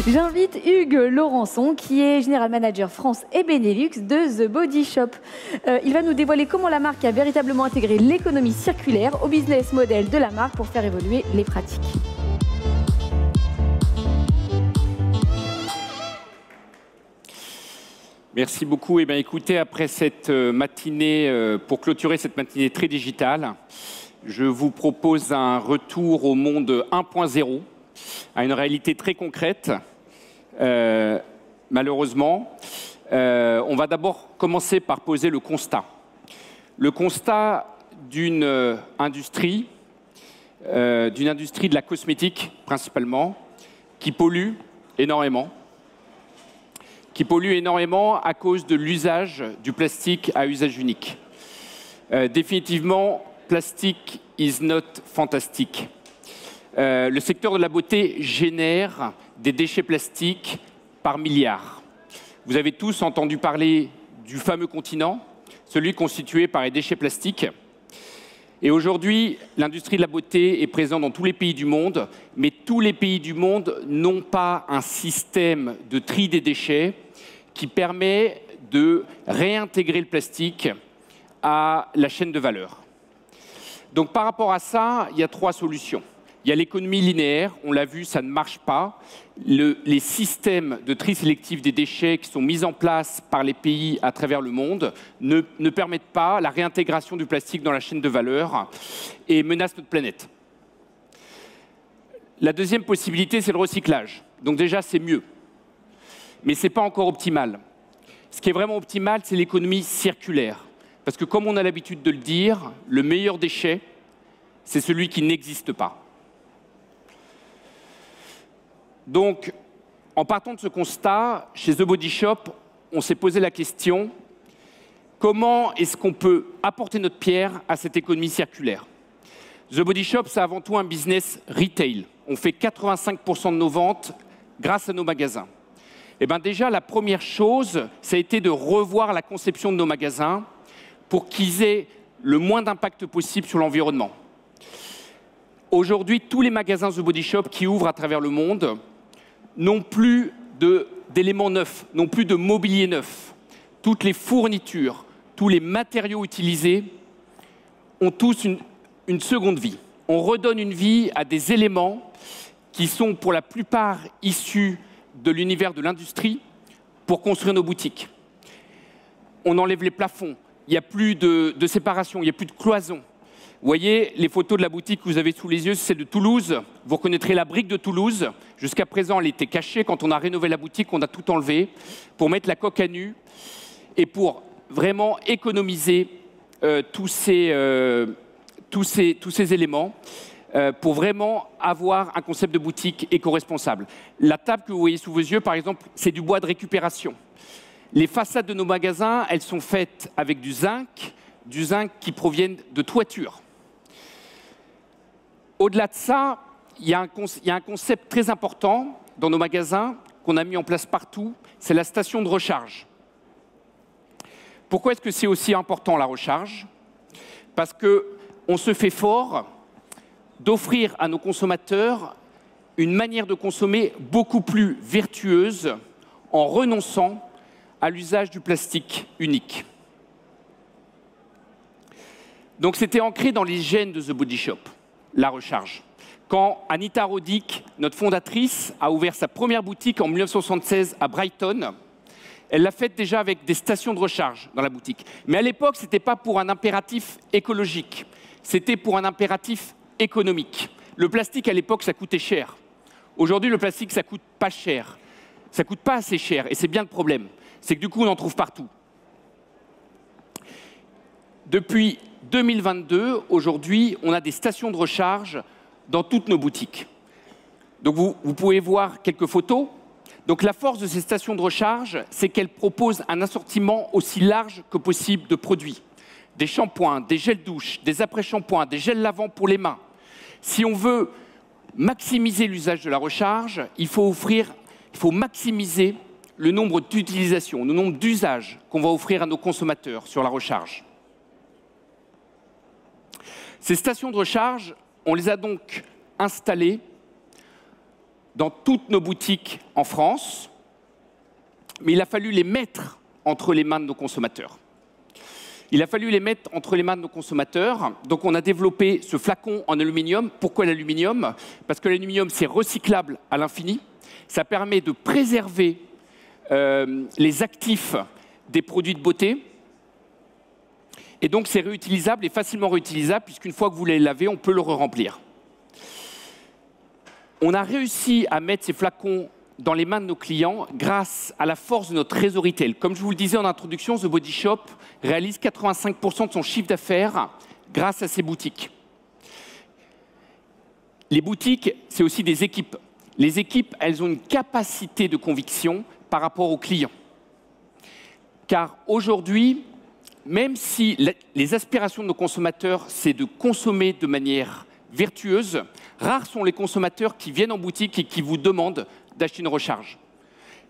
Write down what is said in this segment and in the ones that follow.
J'invite Hugues Laurençon, qui est General Manager France et Benelux de The Body Shop. Il va nous dévoiler comment la marque a véritablement intégré l'économie circulaire au business model de la marque pour faire évoluer les pratiques. Merci beaucoup. Eh bien, écoutez, après cette matinée, pour clôturer cette matinée très digitale, je vous propose un retour au monde 1.0, à une réalité très concrète, malheureusement. On va d'abord commencer par poser le constat. Le constat d'une industrie de la cosmétique principalement, qui pollue énormément à cause de l'usage du plastique à usage unique. Définitivement, plastic is not fantastic. Le secteur de la beauté génère des déchets plastiques par milliards. Vous avez tous entendu parler du fameux continent, celui constitué par les déchets plastiques. Et aujourd'hui, l'industrie de la beauté est présente dans tous les pays du monde, mais tous les pays du monde n'ont pas un système de tri des déchets qui permet de réintégrer le plastique à la chaîne de valeur. Donc par rapport à ça, il y a trois solutions. Il y a l'économie linéaire, on l'a vu, ça ne marche pas. Les systèmes de tri sélectif des déchets qui sont mis en place par les pays à travers le monde ne permettent pas la réintégration du plastique dans la chaîne de valeur et menacent notre planète. La deuxième possibilité, c'est le recyclage. Donc déjà, c'est mieux. Mais ce n'est pas encore optimal. Ce qui est vraiment optimal, c'est l'économie circulaire. Parce que comme on a l'habitude de le dire, le meilleur déchet, c'est celui qui n'existe pas. Donc, en partant de ce constat, chez The Body Shop, on s'est posé la question, comment est-ce qu'on peut apporter notre pierre à cette économie circulaire? The Body Shop, c'est avant tout un business retail. On fait 85% de nos ventes grâce à nos magasins. Eh bien déjà, la première chose, ça a été de revoir la conception de nos magasins pour qu'ils aient le moins d'impact possible sur l'environnement. Aujourd'hui, tous les magasins The Body Shop qui ouvrent à travers le monde n'ont plus d'éléments neufs, n'ont plus de mobilier neuf. Toutes les fournitures, tous les matériaux utilisés ont tous une seconde vie. On redonne une vie à des éléments qui sont pour la plupart issus de l'univers de l'industrie pour construire nos boutiques. On enlève les plafonds, il n'y a plus de séparation, il n'y a plus de cloison. Vous voyez, les photos de la boutique que vous avez sous les yeux, c'est de Toulouse. Vous reconnaîtrez la brique de Toulouse. Jusqu'à présent, elle était cachée. Quand on a rénové la boutique, on a tout enlevé pour mettre la coque à nu et pour vraiment économiser tous ces éléments. Pour vraiment avoir un concept de boutique éco-responsable. La table que vous voyez sous vos yeux, par exemple, c'est du bois de récupération. Les façades de nos magasins, elles sont faites avec du zinc qui provient de toitures. Au-delà de ça, il y a un concept très important dans nos magasins qu'on a mis en place partout, c'est la station de recharge. Pourquoi est-ce que c'est aussi important la recharge? Parce qu'on se fait fort d'offrir à nos consommateurs une manière de consommer beaucoup plus vertueuse en renonçant à l'usage du plastique unique. Donc c'était ancré dans les gènes de The Body Shop, la recharge. Quand Anita Roddick, notre fondatrice, a ouvert sa première boutique en 1976 à Brighton, elle l'a faite déjà avec des stations de recharge dans la boutique. Mais à l'époque, ce n'était pas pour un impératif écologique, c'était pour un impératif économique. Le plastique, à l'époque, ça coûtait cher. Aujourd'hui, le plastique, ça coûte pas cher. Ça coûte pas assez cher. Et c'est bien le problème. C'est que du coup, on en trouve partout. Depuis 2022, aujourd'hui, on a des stations de recharge dans toutes nos boutiques. Donc, vous pouvez voir quelques photos. Donc, la force de ces stations de recharge, c'est qu'elles proposent un assortiment aussi large que possible de produits. Des shampoings, des gels douche, des après-shampoings, des gels lavants pour les mains. Si on veut maximiser l'usage de la recharge, il faut maximiser le nombre d'utilisations, le nombre d'usages qu'on va offrir à nos consommateurs sur la recharge. Ces stations de recharge, on les a donc installées dans toutes nos boutiques en France, mais il a fallu les mettre entre les mains de nos consommateurs. Il a fallu les mettre entre les mains de nos consommateurs. Donc on a développé ce flacon en aluminium. Pourquoi l'aluminium? Parce que l'aluminium, c'est recyclable à l'infini. Ça permet de préserver les actifs des produits de beauté. Et donc c'est réutilisable et facilement réutilisable, puisqu'une fois que vous les lavez, on peut le re-remplir. On a réussi à mettre ces flacons dans les mains de nos clients grâce à la force de notre réseau retail. Comme je vous le disais en introduction, The Body Shop réalise 85% de son chiffre d'affaires grâce à ses boutiques. Les boutiques, c'est aussi des équipes. Les équipes, elles ont une capacité de conviction par rapport aux clients. Car aujourd'hui, même si les aspirations de nos consommateurs, c'est de consommer de manière vertueuse, rares sont les consommateurs qui viennent en boutique et qui vous demandent d'acheter une recharge.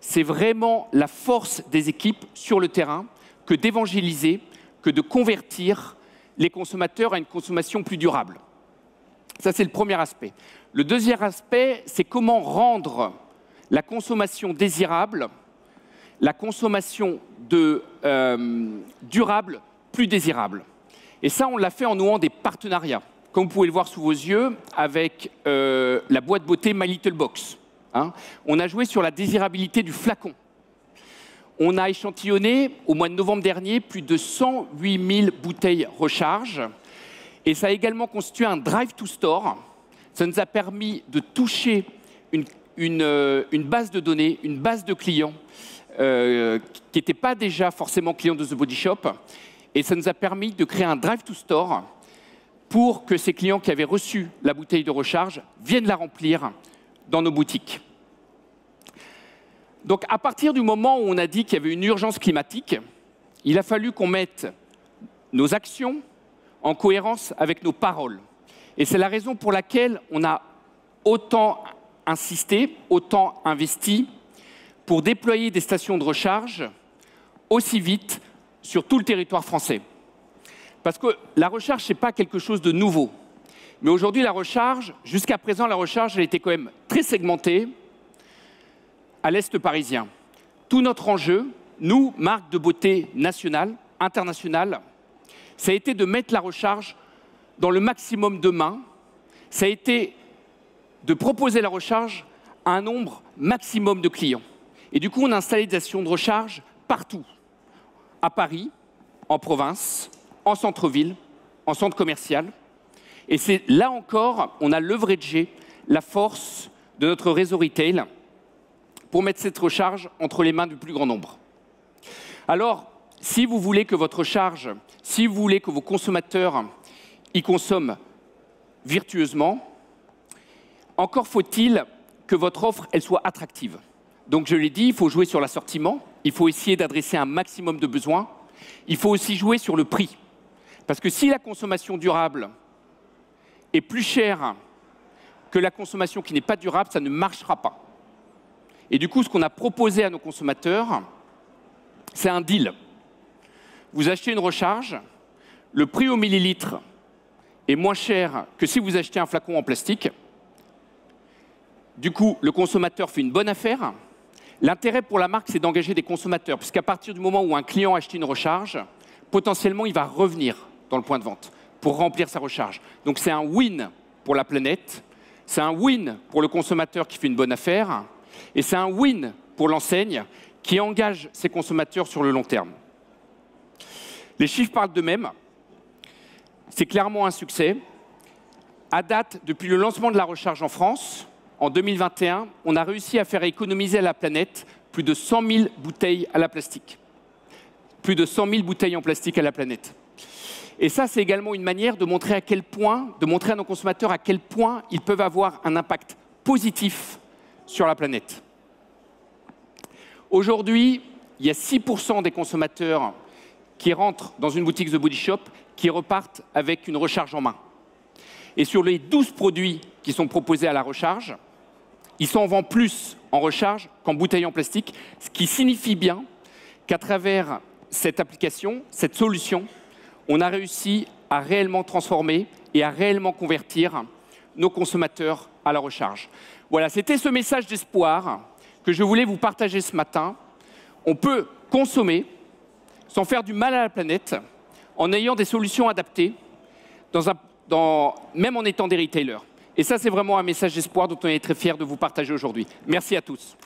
C'est vraiment la force des équipes sur le terrain que d'évangéliser, que de convertir les consommateurs à une consommation plus durable. Ça, c'est le premier aspect. Le deuxième aspect, c'est comment rendre la consommation désirable, la consommation durable plus désirable. Et ça, on l'a fait en nouant des partenariats, comme vous pouvez le voir sous vos yeux, avec la boîte beauté My Little Box. On a joué sur la désirabilité du flacon. On a échantillonné, au mois de novembre dernier, plus de 108 000 bouteilles recharge. Et ça a également constitué un drive to store. Ça nous a permis de toucher une base de données, une base de clients qui n'étaient pas déjà forcément clients de The Body Shop. Et ça nous a permis de créer un drive to store pour que ces clients qui avaient reçu la bouteille de recharge viennent la remplir dans nos boutiques. Donc, à partir du moment où on a dit qu'il y avait une urgence climatique, il a fallu qu'on mette nos actions en cohérence avec nos paroles. Et c'est la raison pour laquelle on a autant insisté, autant investi pour déployer des stations de recharge aussi vite sur tout le territoire français. Parce que la recharge, ce n'est pas quelque chose de nouveau. Mais aujourd'hui, la recharge, jusqu'à présent, la recharge, elle était quand même très segmentée à l'Est parisien. Tout notre enjeu, nous, marque de beauté nationale, internationale, ça a été de mettre la recharge dans le maximum de mains. Ça a été de proposer la recharge à un nombre maximum de clients. Et du coup, on a installé des stations de recharge partout. À Paris, en province, en centre-ville, en centre commercial. Et c'est là encore, on a leveragé la force de notre réseau retail pour mettre cette recharge entre les mains du plus grand nombre. Alors, si vous voulez que votre recharge, si vous voulez que vos consommateurs y consomment virtueusement, encore faut-il que votre offre elle soit attractive. Donc je l'ai dit, il faut jouer sur l'assortiment, il faut essayer d'adresser un maximum de besoins, il faut aussi jouer sur le prix. Parce que si la consommation durable est plus chère que la consommation qui n'est pas durable, ça ne marchera pas. Et du coup, ce qu'on a proposé à nos consommateurs, c'est un deal. Vous achetez une recharge, le prix au millilitre est moins cher que si vous achetez un flacon en plastique. Du coup, le consommateur fait une bonne affaire. L'intérêt pour la marque, c'est d'engager des consommateurs, puisqu'à partir du moment où un client a acheté une recharge, potentiellement, il va revenir dans le point de vente pour remplir sa recharge. Donc c'est un win pour la planète, c'est un win pour le consommateur qui fait une bonne affaire, et c'est un win pour l'enseigne qui engage ses consommateurs sur le long terme. Les chiffres parlent d'eux-mêmes. C'est clairement un succès. À date, depuis le lancement de la recharge en France, en 2021, on a réussi à faire économiser à la planète plus de 100 000 bouteilles à la plastique. Plus de 100 000 bouteilles en plastique à la planète. Et ça, c'est également une manière de montrer à nos consommateurs à quel point ils peuvent avoir un impact positif sur la planète. Aujourd'hui, il y a 6% des consommateurs qui rentrent dans une boutique The Body Shop qui repartent avec une recharge en main. Et sur les 12 produits qui sont proposés à la recharge, ils s'en vendent plus en recharge qu'en bouteilles en plastique, ce qui signifie bien qu'à travers cette application, cette solution, on a réussi à réellement transformer et à réellement convertir nos consommateurs à la recharge. Voilà, c'était ce message d'espoir que je voulais vous partager ce matin. On peut consommer sans faire du mal à la planète, en ayant des solutions adaptées, même en étant des retailers. Et ça, c'est vraiment un message d'espoir dont on est très fiers de vous partager aujourd'hui. Merci à tous.